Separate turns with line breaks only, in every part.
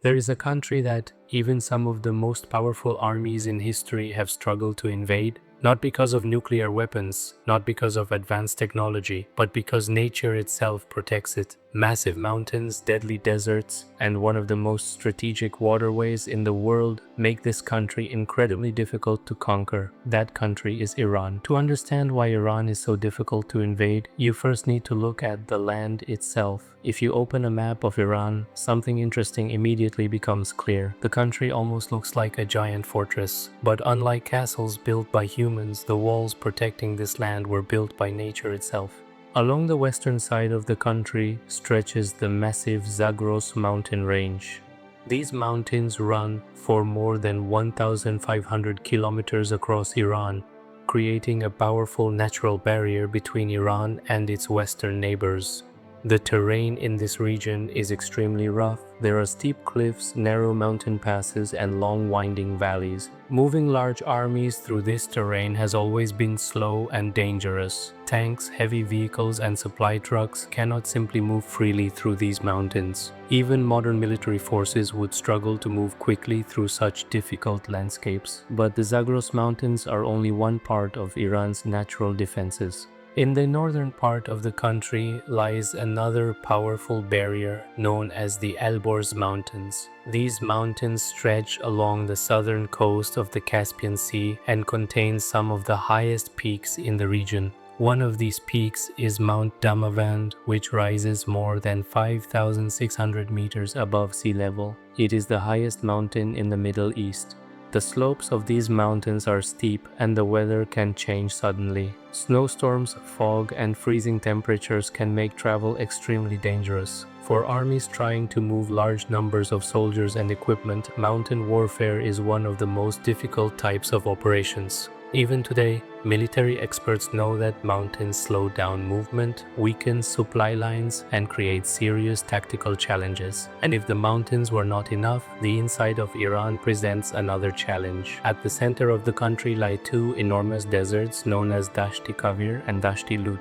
There is a country that even some of the most powerful armies in history have struggled to invade, not because of nuclear weapons, not because of advanced technology, but because nature itself protects it. Massive mountains, deadly deserts, and one of the most strategic waterways in the world make this country incredibly difficult to conquer. That country is Iran. To understand why Iran is so difficult to invade, you first need to look at the land itself. If you open a map of Iran, something interesting immediately becomes clear. The country almost looks like a giant fortress, but unlike castles built by humans, the walls protecting this land were built by nature itself. Along the western side of the country stretches the massive Zagros mountain range. These mountains run for more than 1,500 kilometers across Iran, creating a powerful natural barrier between Iran and its western neighbors. The terrain in this region is extremely rough. There are steep cliffs, narrow mountain passes, and long winding valleys. Moving large armies through this terrain has always been slow and dangerous. Tanks, heavy vehicles, and supply trucks cannot simply move freely through these mountains. Even modern military forces would struggle to move quickly through such difficult landscapes. But the Zagros Mountains are only one part of Iran's natural defenses. In the northern part of the country lies another powerful barrier known as the Alborz Mountains. These mountains stretch along the southern coast of the Caspian Sea and contain some of the highest peaks in the region. One of these peaks is Mount Damavand, which rises more than 5,600 meters above sea level. It is the highest mountain in the Middle East. The slopes of these mountains are steep and the weather can change suddenly. Snowstorms, fog, and freezing temperatures can make travel extremely dangerous. For armies trying to move large numbers of soldiers and equipment, mountain warfare is one of the most difficult types of operations. Even today, military experts know that mountains slow down movement, weaken supply lines, and create serious tactical challenges. And if the mountains were not enough, the inside of Iran presents another challenge. At the center of the country lie two enormous deserts known as Dasht-e Kavir and Dasht-e Lut.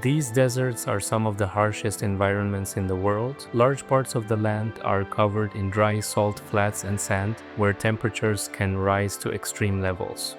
These deserts are some of the harshest environments in the world. Large parts of the land are covered in dry salt flats and sand, where temperatures can rise to extreme levels.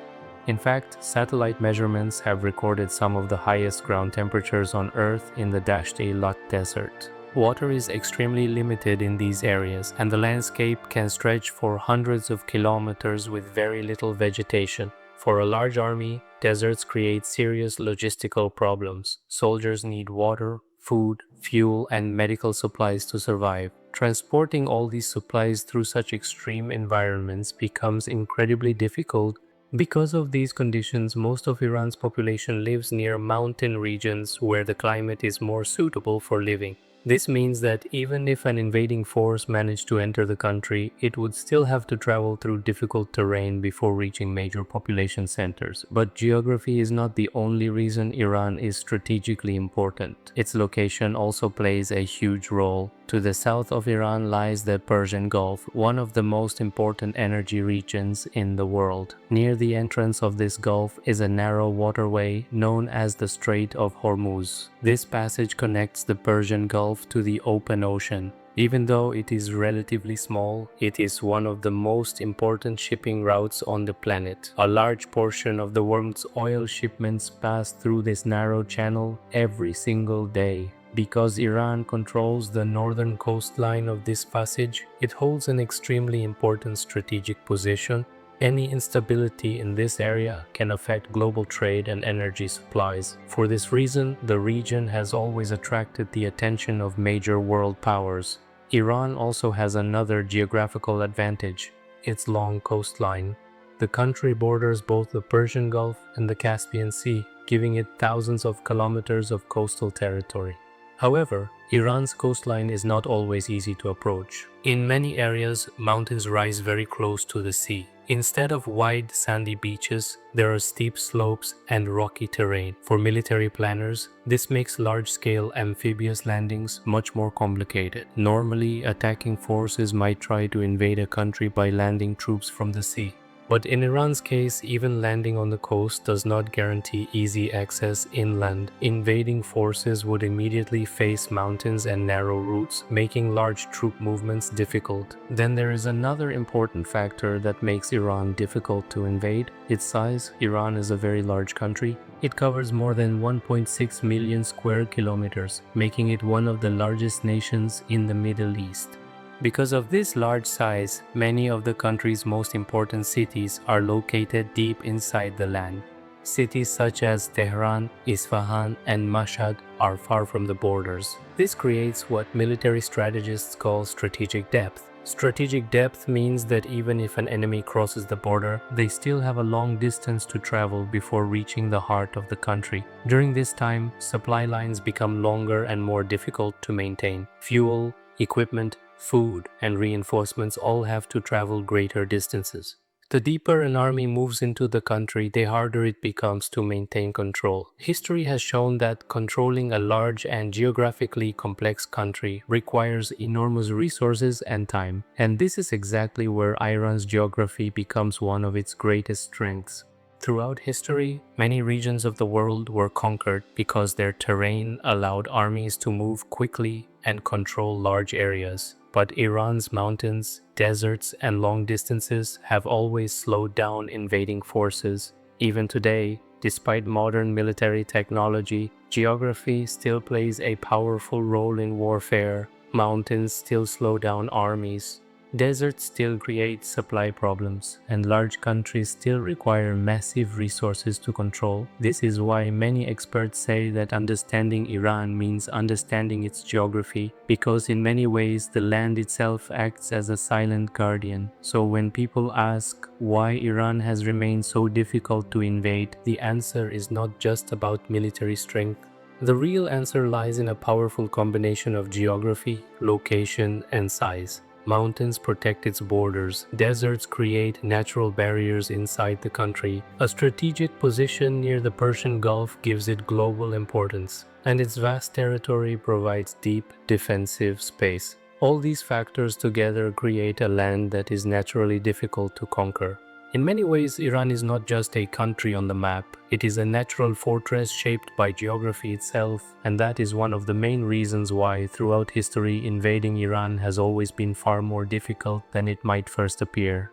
In fact, satellite measurements have recorded some of the highest ground temperatures on Earth in the Dasht-e Lut desert. Water is extremely limited in these areas, and the landscape can stretch for hundreds of kilometers with very little vegetation. For a large army, deserts create serious logistical problems. Soldiers need water, food, fuel, and medical supplies to survive. Transporting all these supplies through such extreme environments becomes incredibly difficult. Because of these conditions, most of Iran's population lives near mountain regions where the climate is more suitable for living. This means that even if an invading force managed to enter the country, it would still have to travel through difficult terrain before reaching major population centers. But geography is not the only reason Iran is strategically important. Its location also plays a huge role. To the south of Iran lies the Persian Gulf, one of the most important energy regions in the world. Near the entrance of this gulf is a narrow waterway known as the Strait of Hormuz. This passage connects the Persian Gulf to the open ocean. Even though it is relatively small, it is one of the most important shipping routes on the planet. A large portion of the world's oil shipments pass through this narrow channel every single day. Because Iran controls the northern coastline of this passage, it holds an extremely important strategic position. Any instability in this area can affect global trade and energy supplies. For this reason, the region has always attracted the attention of major world powers. Iran also has another geographical advantage: its long coastline. The country borders both the Persian Gulf and the Caspian Sea, giving it thousands of kilometers of coastal territory. However, Iran's coastline is not always easy to approach. In many areas, mountains rise very close to the sea. Instead of wide, sandy beaches, there are steep slopes and rocky terrain. For military planners, this makes large-scale amphibious landings much more complicated. Normally, attacking forces might try to invade a country by landing troops from the sea. But in Iran's case, even landing on the coast does not guarantee easy access inland. Invading forces would immediately face mountains and narrow routes, making large troop movements difficult. Then there is another important factor that makes Iran difficult to invade: its size. Iran is a very large country. It covers more than 1.6 million square kilometers, making it one of the largest nations in the Middle East. Because of this large size, many of the country's most important cities are located deep inside the land. Cities such as Tehran, Isfahan, and Mashhad are far from the borders. This creates what military strategists call strategic depth. Strategic depth means that even if an enemy crosses the border, they still have a long distance to travel before reaching the heart of the country. During this time, supply lines become longer and more difficult to maintain. Fuel, equipment, food, and reinforcements all have to travel greater distances. The deeper an army moves into the country, the harder it becomes to maintain control. History has shown that controlling a large and geographically complex country requires enormous resources and time, and this is exactly where Iran's geography becomes one of its greatest strengths. Throughout history, many regions of the world were conquered because their terrain allowed armies to move quickly and control large areas. But Iran's mountains, deserts, and long distances have always slowed down invading forces. Even today, despite modern military technology, geography still plays a powerful role in warfare. Mountains still slow down armies. Deserts still create supply problems, and large countries still require massive resources to control. This is why many experts say that understanding Iran means understanding its geography, because in many ways the land itself acts as a silent guardian. So when people ask why Iran has remained so difficult to invade, the answer is not just about military strength. The real answer lies in a powerful combination of geography, location, and size. Mountains protect its borders, deserts create natural barriers inside the country, a strategic position near the Persian Gulf gives it global importance, and its vast territory provides deep, defensive space. All these factors together create a land that is naturally difficult to conquer. In many ways, Iran is not just a country on the map, it is a natural fortress shaped by geography itself, and that is one of the main reasons why, throughout history, invading Iran has always been far more difficult than it might first appear.